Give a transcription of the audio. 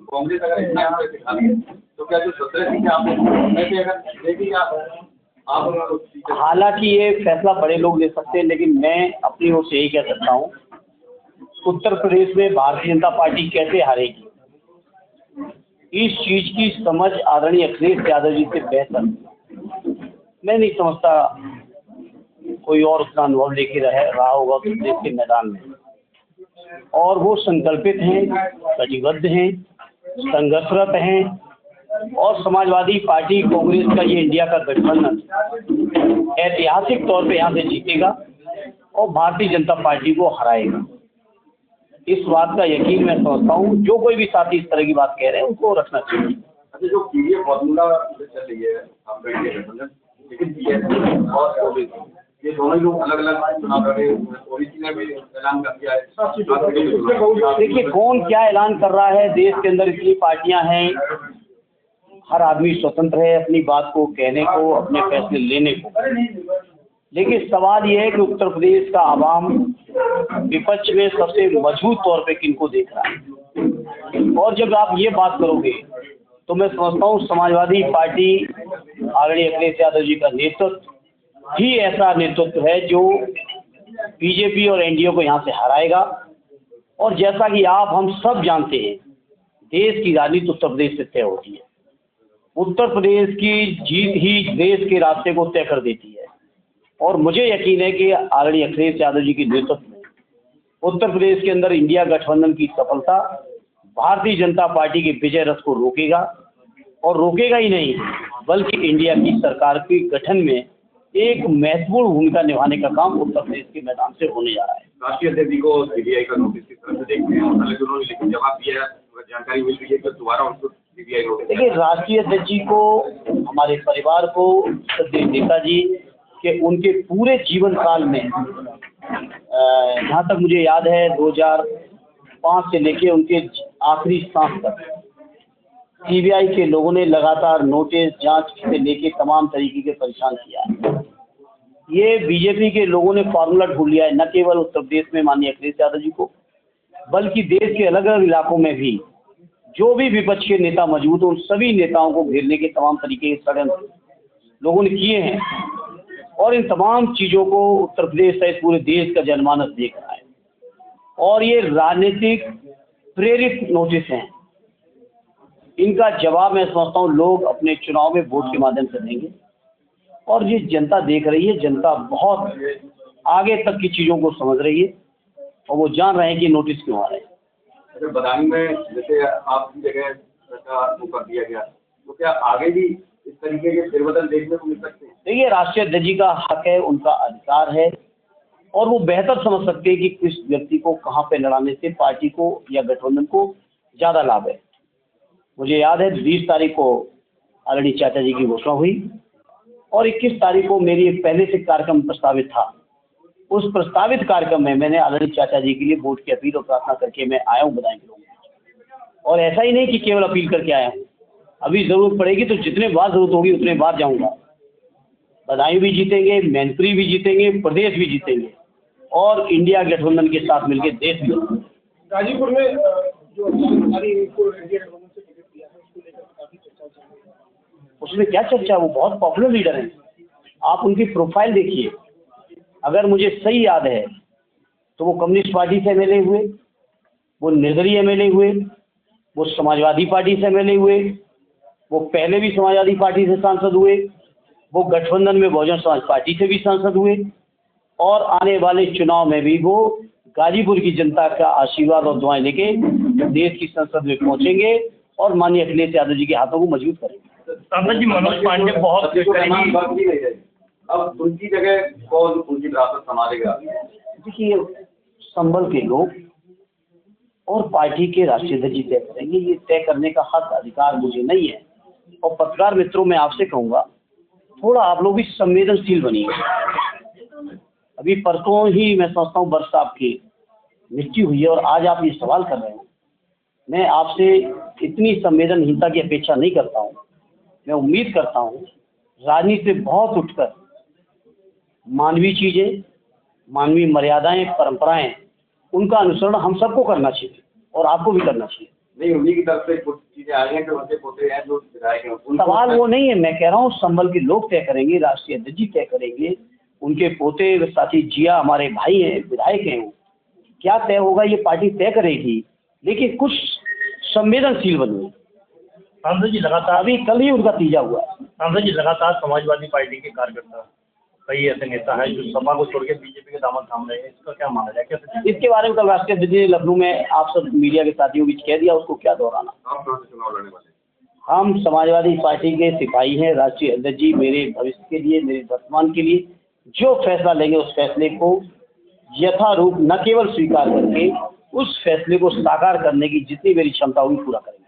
कांग्रेस अगर इतना पैसे खा रही है तो क्या जो 17 सीटें आपने पैसे अगर देगी आप हालांकि ये फैसला बड़े लोग ले सकते हैं, लेकिन मैं अपनी ओर से यही कह सकता हूँ, उत्तर प्रदेश में भारतीय जनता पार्टी कैसे हारेगी, इस चीज की समझ आदरणीय अखिलेश यादव जी से बेहतर मैं नहीं समझता कोई और उतना अनुभव लेके रहा होगा उत्तर प्रदेश के मैदान में। और वो संकल्पित हैं, कटिबद्ध हैं, संघर्षरत हैं, और समाजवादी पार्टी कांग्रेस का ये इंडिया का गठबंधन ऐतिहासिक तौर पे यहाँ से जीतेगा और भारतीय जनता पार्टी को हराएगा। इस बात का यकीन मैं समझता हूँ। जो कोई भी साथी इस तरह की बात कह रहे हैं उनको रखना चाहिए। अच्छा, जो पीडीएफ फॉर्मूला चल रही है आपका इंडिया गठबंधन, लेकिन पीएस और ओबीसी ये दोनों लोग अलग अलग चुनाव कर रहे हैं। ओबीसी ने भी ऐलान कर दिया है। देखिए, कौन क्या ऐलान कर रहा है, देश के अंदर इतनी पार्टियां हैं, हर आदमी स्वतंत्र है अपनी बात को कहने को, अपने फैसले लेने को। लेकिन सवाल ये है कि उत्तर प्रदेश का आवाम विपक्ष में सबसे मजबूत तौर पे किनको देख रहा है। और जब आप ये बात करोगे तो मैं समझता हूँ समाजवादी पार्टी आदरणीय अखिलेश यादव जी का नेतृत्व ही ऐसा नेतृत्व है जो बीजेपी और एनडीए को यहाँ से हराएगा। और जैसा कि आप हम सब जानते हैं, देश की राजनीति उत्तर प्रदेश से तय होती है। उत्तर प्रदेश की जीत ही देश के रास्ते को तय कर देती है। और मुझे यकीन है कि आदरणीय अखिलेश यादव जी के नेतृत्व में उत्तर प्रदेश के अंदर इंडिया गठबंधन की सफलता भारतीय जनता पार्टी के विजय रथ को रोकेगा, और रोकेगा ही नहीं बल्कि इंडिया की सरकार के गठन में एक महत्वपूर्ण भूमिका निभाने का काम उत्तर प्रदेश के मैदान से होने जा रहा है। राष्ट्रीय अध्यक्ष जी को सीबीआई का नोटिस किस तरह से देखते हैं? हालांकि उन्होंने लेकिन जवाब दिया, जानकारी मिल रही है कि दोबारा उनको सीबीआई नोटिस। देखिए, राष्ट्रीय अध्यक्ष जी को, हमारे परिवार को, नेताजी के उनके पूरे जीवन काल में, जहाँ तक मुझे याद है 2005 से लेके उनके आखिरी सांस तक सीबीआई के लोगों ने लगातार नोटिस, जांच से लेके तमाम तरीके के परेशान किया है। ये बीजेपी के लोगों ने फार्मूला ढूंढ लिया है, न केवल उत्तर प्रदेश में माननीय अखिलेश यादव जी को, बल्कि देश के अलग अलग इलाकों में भी जो भी विपक्ष के नेता मौजूद हैं उन सभी नेताओं को घेरने के तमाम तरीके के षड्यंत्र लोगों ने किए हैं। और इन तमाम चीज़ों को उत्तर प्रदेश सहित पूरे देश का जनमानस देख रहा है। और ये राजनीतिक प्रेरित नोटिस हैं, इनका जवाब मैं समझता हूँ लोग अपने चुनाव में वोट के माध्यम से देंगे। और ये जनता देख रही है, जनता बहुत आगे तक की चीज़ों को समझ रही है और वो जान रहे हैं कि नोटिस क्यों आ रहे हैं। बदायूं में जैसे आपकी जगह को कर दिया गया, तो क्या आगे भी इस तरीके के फेरबदल देखने को मिल सकते हैं? देखिए, राष्ट्रीय अध्यक्ष जी का हक है, उनका अधिकार है, और वो बेहतर समझ सकते हैं कि किस व्यक्ति को कहाँ पे लड़ाने से पार्टी को या गठबंधन को ज़्यादा लाभ है। मुझे याद है 20 तारीख को आदरणीय चाचा जी की घोषणा हुई और 21 तारीख को मेरी एक पहले से कार्यक्रम प्रस्तावित था। उस प्रस्तावित कार्यक्रम में मैंने आदरणीय चाचा जी के लिए वोट की अपील और प्रार्थना करके मैं आया हूँ बदायूं के लोगों में। और ऐसा ही नहीं कि केवल अपील करके आया हूँ, अभी ज़रूरत पड़ेगी तो जितने बार ज़रूरत होगी उतने बार जाऊँगा। बदायूं भी जीतेंगे, मैनपुरी भी जीतेंगे, प्रदेश भी जीतेंगे और इंडिया गठबंधन के साथ मिलकर देश भी। गाजीपुर में जो उसमें क्या चर्चा, वो बहुत पॉपुलर लीडर हैं। आप उनकी प्रोफाइल देखिए, अगर मुझे सही याद है तो वो कम्युनिस्ट पार्टी से एमएलए हुए, वो निर्दलीय एमएलए हुए, वो समाजवादी पार्टी से एमएलए हुए, वो पहले भी समाजवादी पार्टी से सांसद हुए, वो गठबंधन में बहुजन समाज पार्टी से भी सांसद हुए, और आने वाले चुनाव में भी वो गाजीपुर की जनता का आशीर्वाद और दुआएं लेके देश की संसद में पहुंचेंगे और माननीय अखिलेश यादव जी के हाथों को मजबूत करेंगे। जी, मनोज पांडे बहुत अब उनकी जगह कौन उनकी विरासत संभालेगा? देखिए, संभल के लोग और पार्टी के राष्ट्रीय अध्यक्ष तय करेंगे। ये तय करने का हक अधिकार मुझे नहीं है। और पत्रकार मित्रों, मैं आपसे कहूँगा थोड़ा आप लोग भी संवेदनशील बनिए। अभी परसों ही मैं समझता हूँ वर्ष साहब की मृत्यु हुई है और आज आप ये सवाल कर रहे हैं। मैं आपसे इतनी संवेदनहीनता की अपेक्षा नहीं करता हूँ। मैं उम्मीद करता हूँ राजनीति से बहुत उठकर मानवीय चीज़ें, मानवीय मर्यादाएं, परंपराएं, उनका अनुसरण हम सबको करना चाहिए और आपको भी करना चाहिए। नहीं, उन्हीं की तरफ से कुछ चीजें आ रही हैं जो उनके पोते हैं, जो विधायक हैं उनको- सवाल वो नहीं है, मैं कह रहा हूँ संभल के लोग तय करेंगे, राष्ट्रीय अध्यक्ष जी तय करेंगे, उनके पोते साथी जिया हमारे भाई हैं, विधायक हैं, वो क्या तय होगा ये पार्टी तय करेगी, लेकिन कुछ संवेदनशील बनिए। सांसद जी लगातार अभी कल ही उनका तीजा हुआ। सांसद जी लगातार समाजवादी पार्टी के कार्यकर्ता, कई ऐसे नेता हैं जो सपा को छोड़ के बीजेपी के दामन थाम रहे हैं, इसका क्या माना जाए, कैसे? इसके बारे में कल राष्ट्रीय अध्यक्ष ने लखनऊ में आप सब मीडिया के साथियों के बीच कह दिया, उसको क्या दोहराना। आप कहाँ से चुनाव लड़ने वाले हैं? हम समाजवादी पार्टी के सिपाही हैं, राष्ट्रीय अध्यक्ष जी मेरे भविष्य के लिए, मेरे वर्तमान के लिए जो फैसला लेंगे उस फैसले को यथारूप न केवल स्वीकार करके उस फैसले को साकार करने की जितनी मेरी क्षमता होगी पूरा करेंगे।